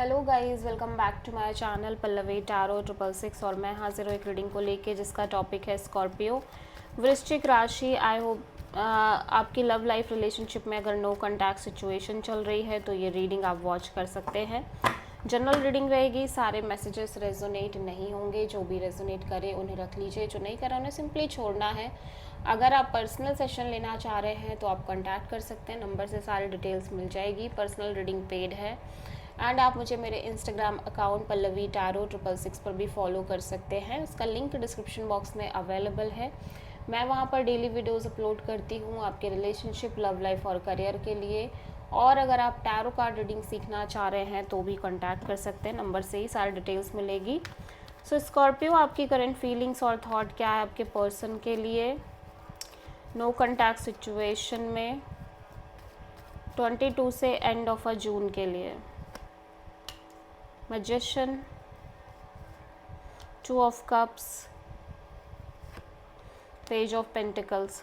Hello guys, welcome back to my channel Pallavi tarot 666 और मैं हाजिर हूँ एक रीडिंग को लेके जिसका टॉपिक है स्कॉर्पियो वृश्चिक राशि। आई होप आपकी लव लाइफ रिलेशनशिप में अगर नो कॉन्टैक्ट सिचुएशन चल रही है तो ये रीडिंग आप वॉच कर सकते हैं। जनरल रीडिंग रहेगी, सारे मैसेजेस रेजोनेट नहीं होंगे। जो भी रेजोनेट करे उन्हें रख लीजिए, जो नहीं करा उन्हें सिंपली छोड़ना है। अगर आप पर्सनल सेशन लेना चाह रहे हैं तो आप कॉन्टैक्ट कर सकते हैं, नंबर से सारी डिटेल्स मिल जाएगी। पर्सनल रीडिंग पेड है एंड आप मुझे मेरे इंस्टाग्राम अकाउंट पल्लवी टैरो 666 पर भी फॉलो कर सकते हैं। उसका लिंक डिस्क्रिप्शन बॉक्स में अवेलेबल है। मैं वहाँ पर डेली वीडियोस अपलोड करती हूँ आपके रिलेशनशिप, लव लाइफ और करियर के लिए। और अगर आप टैरो कार्ड रीडिंग सीखना चाह रहे हैं तो भी कांटेक्ट कर सकते हैं, नंबर से ही सारी डिटेल्स मिलेगी। सो स्कॉर्पियो, आपकी करंट फीलिंग्स और थॉट क्या है आपके पर्सन के लिए नो कॉन्टैक्ट सिचुएशन में 22 से एंड ऑफ अ जून के लिए। Magician, 2 of cups, page of pentacles,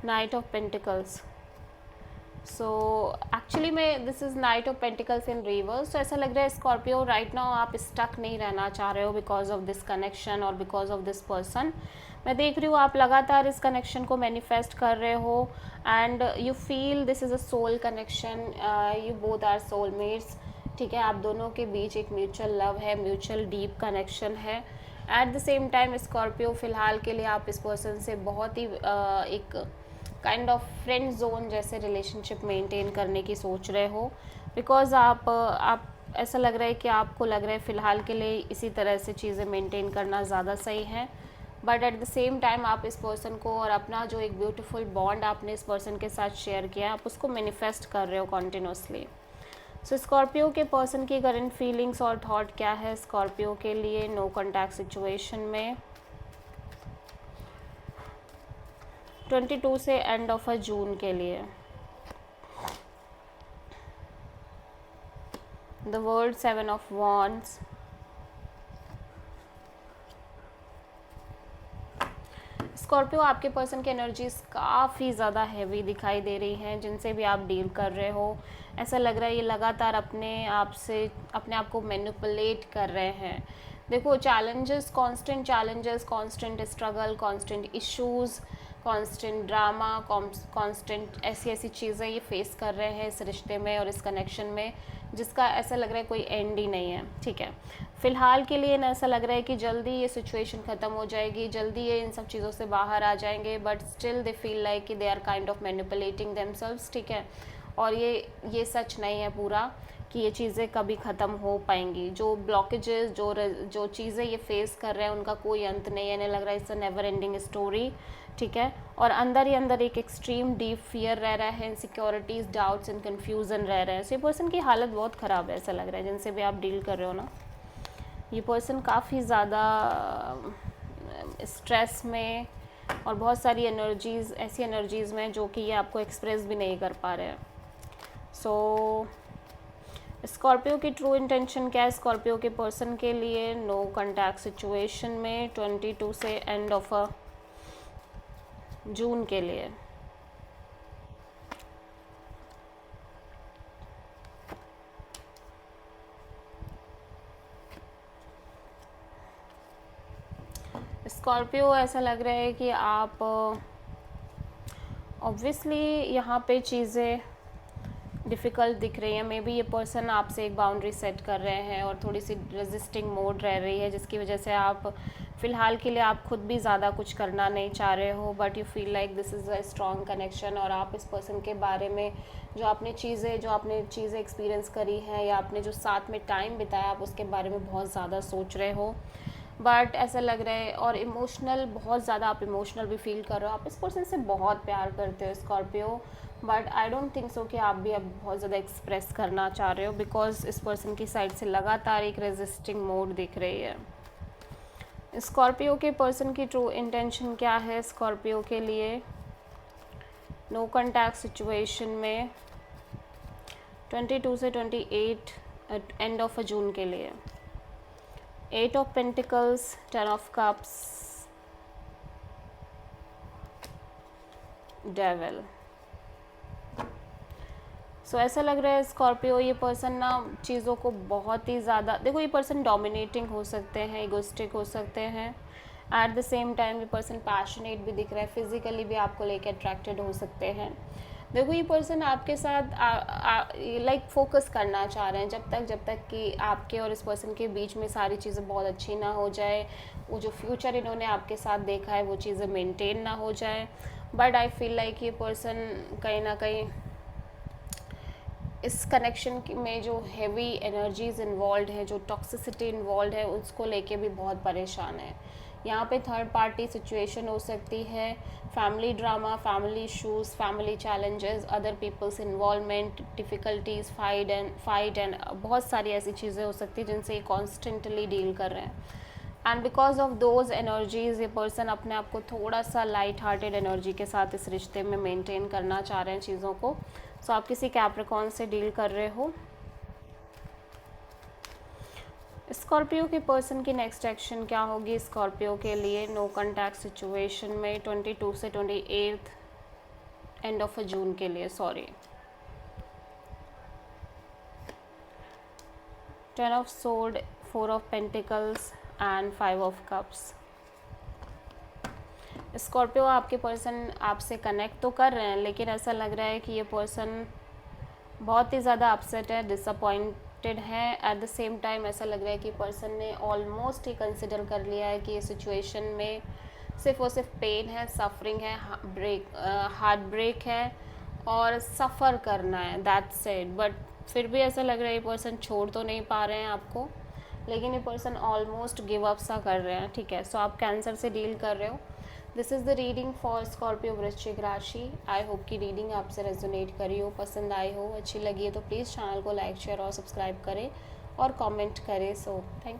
knight of pentacles. So actually में this is knight of pentacles in reverse. तो ऐसा लग रहा है स्कॉर्पियो राइट नाउ आप स्टक नहीं रहना चाह रहे हो बिकॉज ऑफ दिस कनेक्शन और बिकॉज ऑफ दिस पर्सन। मैं देख रही हूँ आप लगातार इस कनेक्शन को मैनिफेस्ट कर रहे हो and you feel this is a soul connection, you both are soulmates. ठीक है, आप दोनों के बीच एक म्यूचुअल लव है, म्यूचुअल डीप कनेक्शन है। At the same time Scorpio, फ़िलहाल के लिए आप इस पर्सन से बहुत ही एक काइंड ऑफ फ्रेंड जोन जैसे रिलेशनशिप मेंटेन करने की सोच रहे हो। बिकॉज आप ऐसा लग रहा है कि आपको लग रहा है फ़िलहाल के लिए इसी तरह से चीज़ें मेंटेन करना ज़्यादा सही है। But at the same time आप इस पर्सन को और अपना जो एक ब्यूटीफुल बॉन्ड आपने इस पर्सन के साथ शेयर किया, आप उसको मैनिफेस्ट कर रहे हो कॉन्टिन्यूसली। सो स्कॉर्पियो के पर्सन की करंट फीलिंग्स और थॉट क्या है स्कॉर्पियो के लिए नो कॉन्टैक्ट सिचुएशन में 22 से एंड ऑफ अ जून के लिए। The word 7 of wands, Scorpio आपके पर्सन की एनर्जीज काफ़ी ज़्यादा हैवी दिखाई दे रही हैं जिनसे भी आप डील कर रहे हो। ऐसा लग रहा है ये लगातार अपने आप को मैनिपुलेट कर रहे हैं। देखो, challenges, constant struggle, constant issues, constant drama, constant ऐसी ऐसी चीज़ें ये फेस कर रहे हैं इस रिश्ते में और इस कनेक्शन में, जिसका ऐसा लग रहा है कोई एंड ही नहीं है। ठीक है, फ़िलहाल के लिए ना ऐसा लग रहा है कि जल्दी ये सिचुएशन ख़त्म हो जाएगी, जल्दी ये इन सब चीज़ों से बाहर आ जाएंगे। But still they feel like कि they are kind of manipulating themselves. ठीक है, और ये सच नहीं है पूरा कि ये चीज़ें कभी ख़त्म हो पाएंगी। जो ब्लॉकेजेस, जो चीज़ें ये फेस कर रहे हैं उनका कोई अंत नहीं है। इन्हें लग रहा है it's a never ending story. ठीक है, और अंदर ही अंदर एक एक्सट्रीम डीप फियर रह रहा है, इनसिक्योरिटीज़, डाउट्स एंड कन्फ्यूज़न रह रहे हैं। सो ये पर्सन की हालत बहुत ख़राब है, ऐसा लग रहा है जिनसे भी आप डील कर रहे हो ना। ये पर्सन काफ़ी ज़्यादा स्ट्रेस में और बहुत सारी एनर्जीज़, ऐसी एनर्जीज़ में जो कि ये आपको एक्सप्रेस भी नहीं कर पा रहे हैं। सो स्कॉर्पियो की ट्रू इंटेंशन क्या है स्कॉर्पियो के पर्सन के लिए नो कॉन्टैक्ट सिचुएशन में 22 से एंड ऑफ अ जून के लिए। स्कॉर्पियो, ऐसा लग रहा है कि आप ऑब्वियसली यहाँ पे चीज़ें डिफ़िकल्ट दिख रही है। मे बी ये पर्सन आपसे एक बाउंड्री सेट कर रहे हैं और थोड़ी सी रेजिस्टिंग मोड रह रही है, जिसकी वजह से आप फ़िलहाल के लिए आप खुद भी ज़्यादा कुछ करना नहीं चाह रहे हो। But you feel like this is a strong connection और आप इस पर्सन के बारे में जो आपने चीज़ें एक्सपीरियंस करी हैं या आपने जो साथ में टाइम बिताया, आप उसके बारे में बहुत ज़्यादा सोच रहे हो। बट ऐसा लग रहा है और इमोशनल, बहुत ज़्यादा आप इमोशनल भी फील कर रहे हो। आप इस पर्सन से बहुत प्यार करते हो Scorpio, but I don't think so कि आप भी अब बहुत ज़्यादा एक्सप्रेस करना चाह रहे हो बिकॉज इस पर्सन की साइड से लगातार एक रेजिस्टिंग मोड दिख रही है। स्कॉर्पियो के पर्सन की ट्रू इंटेंशन क्या है स्कॉर्पियो के लिए नो कॉन्टैक्ट सिचुएशन में 22 से 28 एंड ऑफ अ जून के लिए। 8 of pentacles, 10 of cups, devil. So ऐसा लग रहा है स्कॉर्पियो, ये पर्सन ना चीज़ों को बहुत ही ज़्यादा, देखो ये पर्सन डोमिनेटिंग हो सकते हैं, इगोस्टिक हो सकते हैं, एट द सेम टाइम ये पर्सन पैशनेट भी दिख रहा है, फिजिकली भी आपको लेके अट्रैक्टेड हो सकते हैं। देखो ये पर्सन आपके साथ लाइक फोकस करना चाह रहे हैं जब तक कि आपके और इस पर्सन के बीच में सारी चीज़ें बहुत अच्छी ना हो जाए, वो जो फ्यूचर इन्होंने आपके साथ देखा है वो चीज़ें मेंटेन ना हो जाए। बट आई फील लाइक ये पर्सन कहीं ना कहीं इस कनेक्शन में जो हैवी एनर्जीज इन्वॉल्व है, जो टॉक्सिसिटी इन्वॉल्व है, उसको लेके भी बहुत परेशान है। यहाँ पे थर्ड पार्टी सिचुएशन हो सकती है, family drama, family issues, family challenges, other peoples involvement, difficulties, fight and बहुत सारी ऐसी चीज़ें हो सकती हैं जिनसे ये कॉन्स्टेंटली डील कर रहे हैं। And because of those energies ये पर्सन अपने आप को थोड़ा सा लाइट हार्टेड एनर्जी के साथ इस रिश्ते में मेंटेन करना चाह रहे हैं चीज़ों को। सो आप किसी कैप्रिकॉर्न से डील कर रहे हो। स्कॉर्पियो के पर्सन की नेक्स्ट एक्शन क्या होगी स्कॉर्पियो के लिए नो कॉन्टैक्ट सिचुएशन में 22 से 28 एंड ऑफ जून के लिए, sorry. 10 of sword, 4 of pentacles and 5 of cups. Scorpio आपके पर्सन आपसे कनेक्ट तो कर रहे हैं, लेकिन ऐसा लग रहा है कि ये पर्सन बहुत ही ज़्यादा अपसेट है, डिसअपॉइंटेड है। एट द सेम टाइम ऐसा लग रहा है कि पर्सन ने ऑलमोस्ट ही कंसिडर कर लिया है कि ये सिचुएशन में सिर्फ और सिर्फ पेन है, सफरिंग है, हार्ट ब्रेक है और सफ़र करना है, दैट्स इट। बट फिर भी ऐसा लग रहा है ये पर्सन छोड़ तो नहीं पा रहे हैं आपको, लेकिन ये पर्सन ऑलमोस्ट गिव अप सा कर रहे हैं, ठीक है। सो आप कैंसर से डील कर रहे हो। This is the reading for Scorpio वृश्चिक राशि। आई होप कि रीडिंग आपसे रेजोनेट करी हो, पसंद आई हो, अच्छी लगी है तो प्लीज़ चैनल को लाइक, शेयर और सब्सक्राइब करें और कमेंट करें। So thank